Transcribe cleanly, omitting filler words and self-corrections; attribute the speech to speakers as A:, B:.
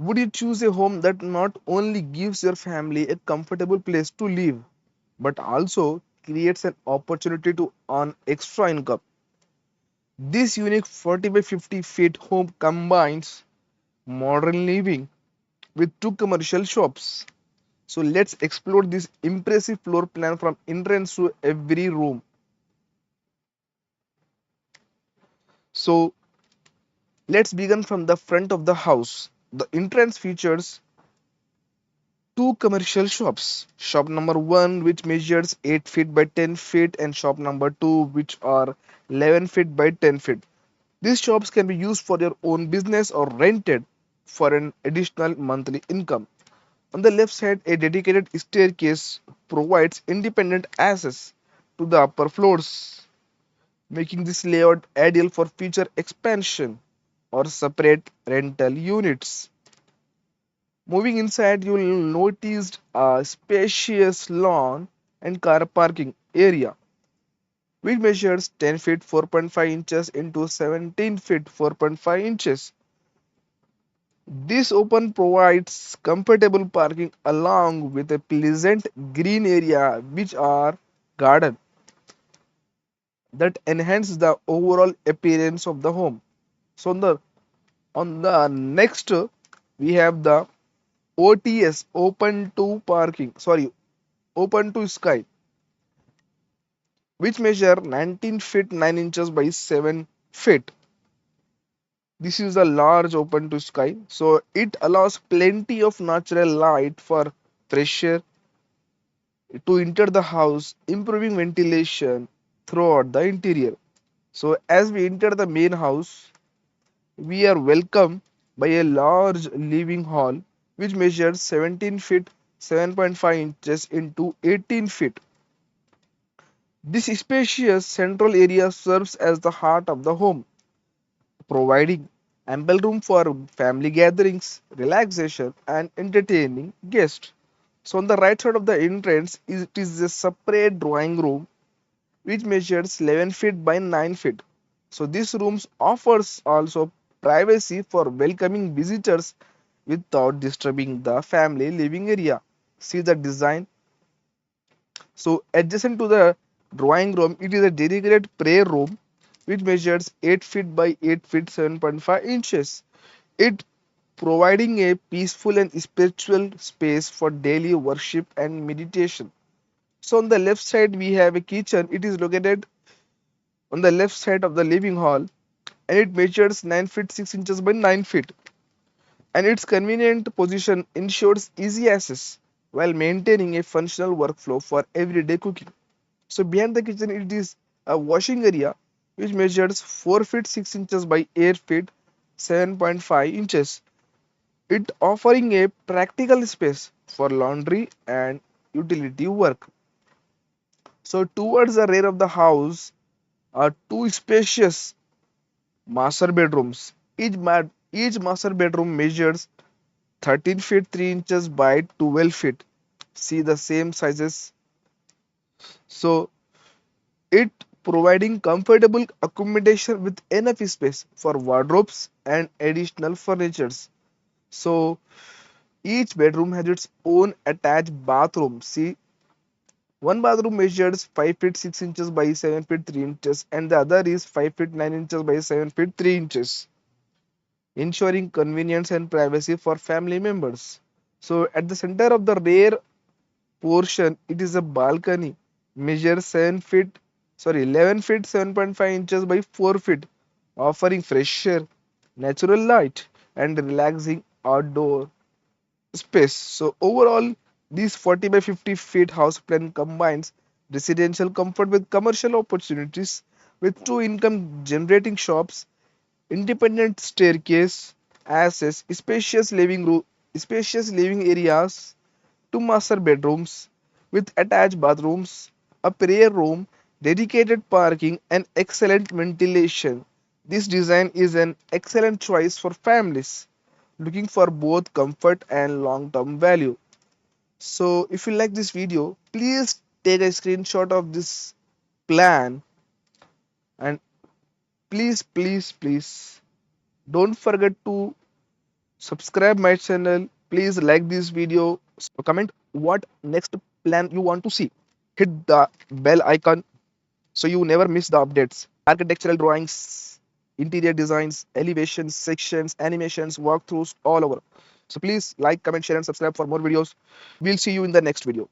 A: Would you choose a home that not only gives your family a comfortable place to live, but also creates an opportunity to earn extra income? This unique 40 by 50 feet home combines modern living with two commercial shops. So let's explore this impressive floor plan from entrance to every room. So let's begin from the front of the house. The entrance features two commercial shops. Shop number 1 which measures 8 feet by 10 feet and shop number 2 which are 11 feet by 10 feet. These shops can be used for your own business or rented for an additional monthly income. On the left side, a dedicated staircase provides independent access to the upper floors, making this layout ideal for future expansion or separate rental units. Moving inside, you will notice a spacious lawn and car parking area, which measures 10 feet 4.5 inches into 17 feet 4.5 inches. This open provides comfortable parking along with a pleasant green area which are garden that enhance the overall appearance of the home. So on the next we have the OTS open to parking sorry open to sky, which measure 19 feet 9 inches by 7 feet. This is a large open to sky, so it allows plenty of natural light for fresh air to enter the house, improving ventilation throughout the interior. So, as we enter the main house, we are welcomed by a large living hall which measures 17 feet 7.5 inches into 18 feet. This spacious central area serves as the heart of the home, providing ample room for family gatherings, relaxation, and entertaining guests. So, on the right side of the entrance, it is a separate drawing room which measures 11 feet by 9 feet. So this rooms offers also privacy for welcoming visitors without disturbing the family living area. See the design. So adjacent to the drawing room, it is a dedicated prayer room which measures 8 feet by 8 feet 7.5 inches. It providing a peaceful and spiritual space for daily worship and meditation. So on the left side we have a kitchen. It is located on the left side of the living hall and it measures 9 feet 6 inches by 9 feet, and its convenient position ensures easy access while maintaining a functional workflow for everyday cooking. So behind the kitchen it is a washing area which measures 4 feet 6 inches by 8 feet 7.5 inches, it offering a practical space for laundry and utility work. So towards the rear of the house are two spacious master bedrooms. Each master bedroom measures 13 feet 3 inches by 12 feet. See the same sizes. So it providing comfortable accommodation with enough space for wardrobes and additional furnitures. So each bedroom has its own attached bathroom. See, one bathroom measures 5 feet 6 inches by 7 feet 3 inches and the other is 5 feet 9 inches by 7 feet 3 inches, ensuring convenience and privacy for family members. So at the center of the rear portion, it is a balcony, measures 11 feet 7.5 inches by 4 feet, offering fresh air, natural light, and relaxing outdoor space. So overall, this 40 by 50 feet house plan combines residential comfort with commercial opportunities with two income generating shops, independent staircase, access, spacious living areas, two master bedrooms with attached bathrooms, a prayer room, dedicated parking, and excellent ventilation. This design is an excellent choice for families looking for both comfort and long-term value. So if you like this video, please take a screenshot of this plan and please don't forget to subscribe my channel. Please like this video. Comment what next plan you want to see. Hit the bell icon so you never miss the updates. Architectural drawings, interior designs, elevations, sections, animations, walkthroughs, all over. So please like, comment, share, and subscribe for more videos. We'll see you in the next video.